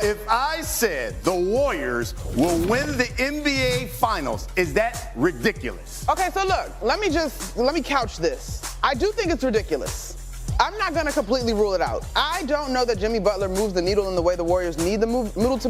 If I said the Warriors will win the NBA Finals, is that ridiculous? Okay, so look, let me couch this. I do think it's ridiculous. I'm not going to completely rule it out. I don't know that Jimmy Butler moves the needle in the way the Warriors need the needle to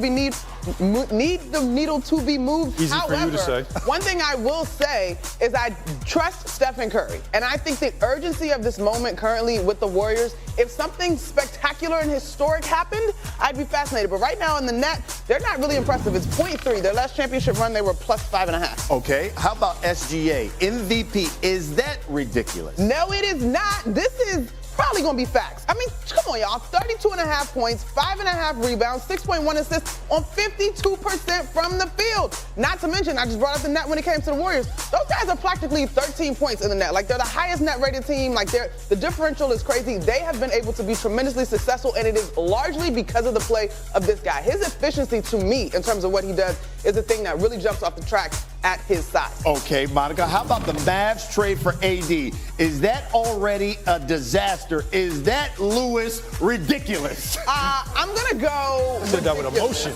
be moved. Easy However, for you to say. One thing I will say is I trust Stephen Curry. And I think the urgency of this moment currently with the Warriors, if something spectacular and historic happened, I'd be fascinated. But right now in the net, they're not really impressive. It's 0.3. Their last championship run, they were plus 5.5. Okay, how about SGA? MVP, is that ridiculous? No, it is not. This is probably going to be facts. I mean, come on, y'all. 32.5 points, 5.5 rebounds, 6.1 assists on 52% from the field. Not to mention, I just brought up the net when it came to the Warriors. Those guys are practically 13 points in the net. Like, they're the highest net rated team. Like, the differential is crazy. They have been able to be tremendously successful, and it is largely because of the play of this guy. His efficiency, to me, in terms of what he does, is the thing that really jumps off the track at his size. Okay, Monica, how about the Mavs trade for AD? Is that already a disaster? Is that Lewis ridiculous? I'm going to go. You said that with emotion.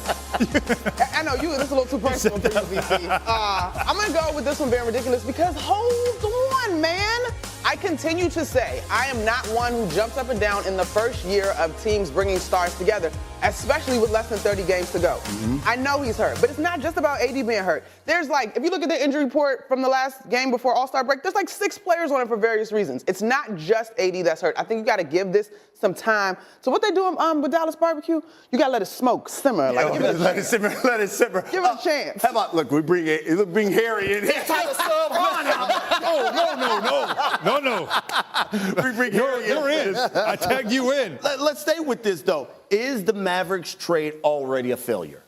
I know this is a little too personal for you, VP. I'm going to go with this one being ridiculous because hold on, man. I continue to say I am not one who jumps up and down in the first year of teams bringing stars together, especially with less than 30 games to go. I know he's hurt, but it's not just about AD being hurt. There's if you look at the injury report from the last game before All-Star break, there's 6 players on it for various reasons. It's not just AD that's hurt. I think you got to give this some time. So what they doing with Dallas Barbecue, you got to let it smoke, simmer. Let it simmer. Give it a chance. How about, look, we bring Harry in here. No. We bring Harry You're in. I tagged you in. Let's stay with this, though. Is the Mavericks trade already a failure?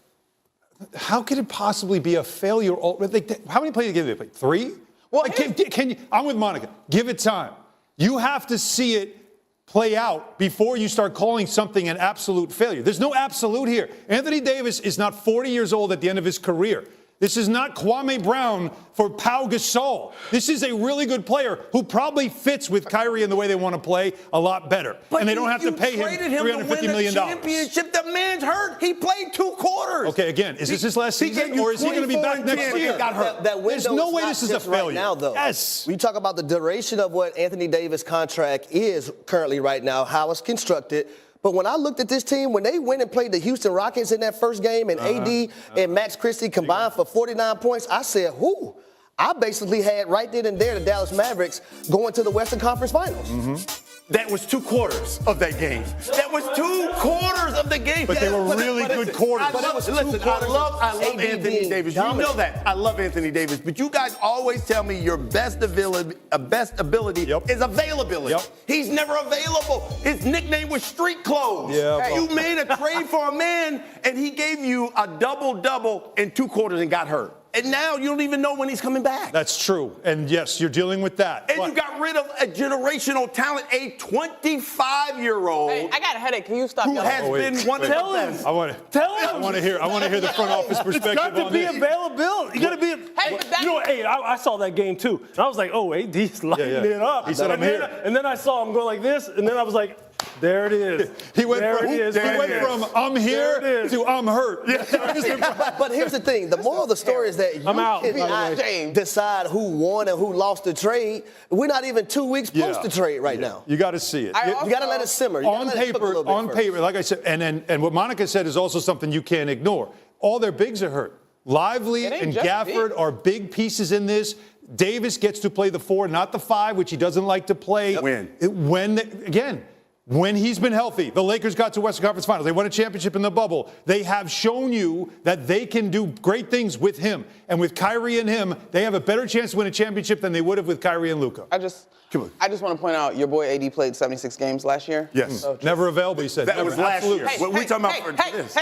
How could it possibly be a failure? How many players did they play? 3? Well, can you? I'm with Monica. Give it time. You have to see it play out before you start calling something an absolute failure. There's no absolute here. Anthony Davis is not 40 years old at the end of his career. This is not Kwame Brown for Pau Gasol. This is a really good player who probably fits with Kyrie and the way they want to play a lot better. But and they don't have to pay him $350 million. Championship. The man's hurt. He played 2 quarters. Okay, again, is this his last season, or is he going to be back next year? Got hurt. There's no way this is a failure. Right now, though. Yes. We talk about the duration of what Anthony Davis' contract is currently right now, how it's constructed. But when I looked at this team, when they went and played the Houston Rockets in that first game and AD and Max Christie combined for 49 points, I said, whoo. I basically had right then and there the Dallas Mavericks going to the Western Conference Finals. That was 2 quarters of that game. That was 2 quarters of the game. But they were really good quarters. I love Anthony Davis. You know that. I love Anthony Davis. But you guys always tell me your best ability is availability. He's never available. His nickname was Street Clothes. You made a trade for a man, and he gave you a double-double in 2 quarters and got hurt. And now you don't even know when he's coming back. That's true. And yes, you're dealing with that. And you got rid of a generational talent, a 25-year-old. Hey, I got a headache. Can you stop? Who has been one of the best. I want to hear the front office perspective. It's got to be available. You got to be. I saw that game too, and I was like, oh, AD's lighting it up. He said, I'm here. And then I saw him go like this, and then I was like, there it is. He went from I'm here to I'm hurt. But here's the thing. The moral of the story is that you cannot decide who won and who lost the trade. We're not even 2 weeks post the trade right now. You got to see it. You got to let it simmer. On paper, like I said, and what Monica said is also something you can't ignore. All their bigs are hurt. Lively and Gafford are big pieces in this. Davis gets to play the 4, not the 5, which he doesn't like to play. When he's been healthy, the Lakers got to Western Conference Finals. They won a championship in the bubble. They have shown you that they can do great things with him. And with Kyrie and him, they have a better chance to win a championship than they would have with Kyrie and Luka. I just want to point out, your boy AD played 76 games last year. Yes. Never available, he said. That was last year. What we're talking about for this.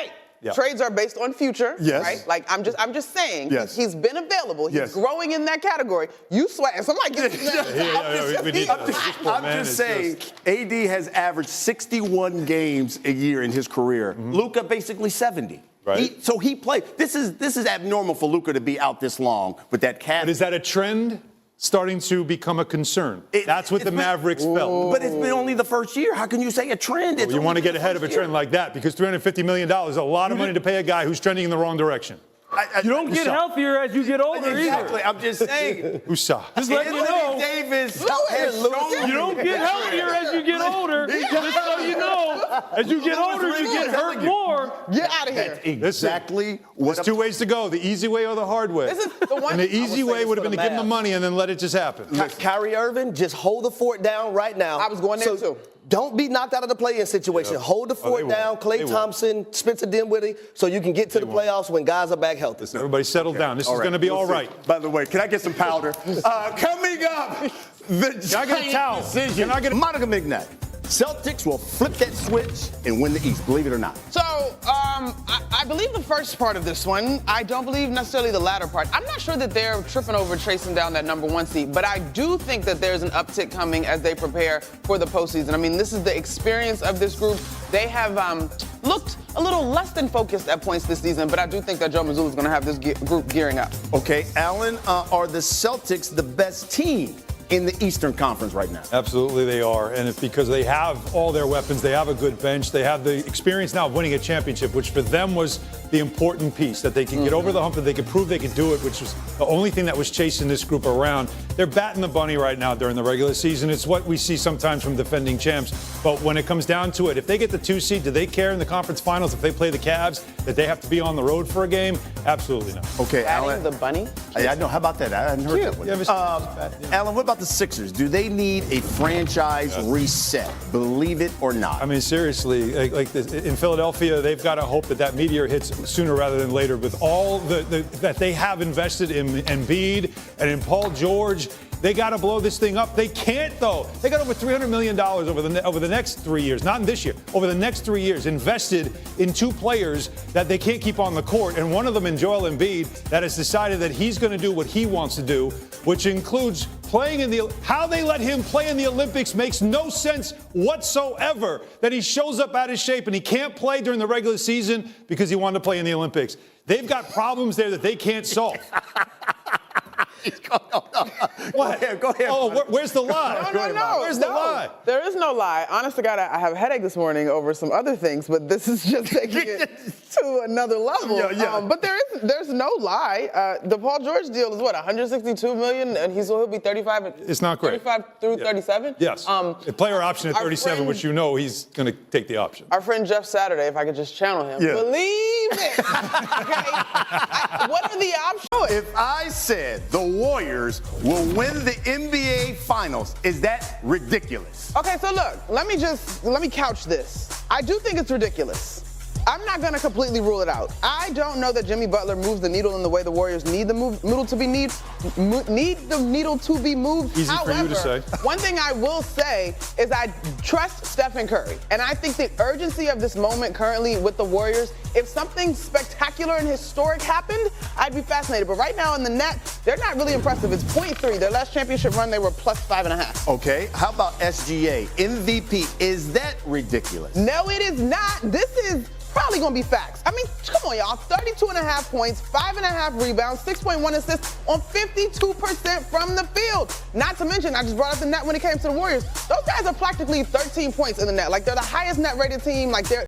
Trades are based on future, right? Like I'm just saying, he's been available. He's growing in that category. You sweat. Somebody get I'm just saying, AD has averaged 61 games a year in his career. Luka basically 70. Right. He played. This is abnormal for Luka to be out this long with that calf. But is that a trend? starting to become a concern. That's what the Mavericks felt. But it's been only the first year. How can you say a trend? You want to get ahead of a trend like that because $350 million is a lot of money to pay a guy who's trending in the wrong direction. You don't get healthier as you get older Exactly. either. I'm just saying. Usa. Just let you know. Davis has shown You don't get healthier as you get older. Just so you know, as you get older, you get hurt more. Get out of here. exactly what There's two ways to go, the easy way or the hard way. This is the one- And the I easy would say way this would have for been to the give him the Mavs. money and then let it just happen. Kyrie Irving, just hold the fort down right now. I was going there too. Don't be knocked out of the play-in situation. Hold the fort down. Klay Thompson, Spencer Dinwiddie, so you can get to the playoffs when guys are back healthy. Everybody settle down. This is going to be all right. By the way, can I get some powder? Coming up, the Can I get a towel? decision. Can I get a- Monica McNabb. Celtics will flip that switch and win the East, believe it or not. So, I believe the first part of this one. I don't believe necessarily the latter part. I'm not sure that they're tripping over chasing down that number 1 seed, but I do think that there's an uptick coming as they prepare for the postseason. I mean, this is the experience of this group. They have looked a little less than focused at points this season, but I do think that Joe Mazzulla is going to have this group gearing up. Okay, Alan, are the Celtics the best team in the Eastern Conference right now? Absolutely they are. And it's because they have all their weapons. They have a good bench. They have the experience now of winning a championship, which for them was the important piece, that they can get over the hump, that they could prove they could do it, which was the only thing that was chasing this group around. They're batting the bunny right now during the regular season. It's what we see sometimes from defending champs. But when it comes down to it, if they get the 2 seed, do they care in the conference finals if they play the Cavs that they have to be on the road for a game? Absolutely not. Okay, Alan. Adding the bunny? I know. How about that? I hadn't heard that one. Alan, what about the Sixers? Do they need a franchise reset? Believe it or not. I mean, seriously, like this, in Philadelphia, they've got to hope that that meteor hits sooner rather than later. With all that they have invested in Embiid and in Paul George, they got to blow this thing up. They can't, though. They got over $300 million over the next 3 years, not in this year, over the next 3 years, invested in 2 players that they can't keep on the court. And one of them in Joel Embiid that has decided that he's going to do what he wants to do, which includes playing in the. How they let him play in the Olympics makes no sense whatsoever. That he shows up out of shape and he can't play during the regular season because he wanted to play in the Olympics. They've got problems there that they can't solve. What? Go ahead. Oh, where's the lie? No. Where's the lie? There is no lie. Honest to God, I have a headache this morning over some other things, but this is just taking it to another level. Yeah. But there's no lie. The Paul George deal is what, $162 million, and he'll be 35. It's not great. 35 through 37. Yes. A player option at 37, which you know he's going to take the option. Our friend Jeff Saturday, if I could just channel him, believe it. Okay. What are the options? If I said the Warriors will win the NBA Finals, is that ridiculous? Okay, so look, let me couch this. I do think it's ridiculous. I'm not going to completely rule it out. I don't know that Jimmy Butler moves the needle in the way the Warriors need the needle to be moved. Easy However, for you to say. One thing I will say is I trust Stephen Curry. And I think the urgency of this moment currently with the Warriors, if something spectacular and historic happened, I'd be fascinated. But right now in the net, they're not really impressive. It's 0.3. Their last championship run, they were plus 5.5. Okay, how about SGA? MVP, is that ridiculous? No, it is not. This is probably going to be facts. I mean, come on, y'all. 32.5 points, 5.5 rebounds, 6.1 assists on 52% from the field. Not to mention, I just brought up the net when it came to the Warriors. Those guys are practically 13 points in the net. Like, they're the highest net rated team. Like, they're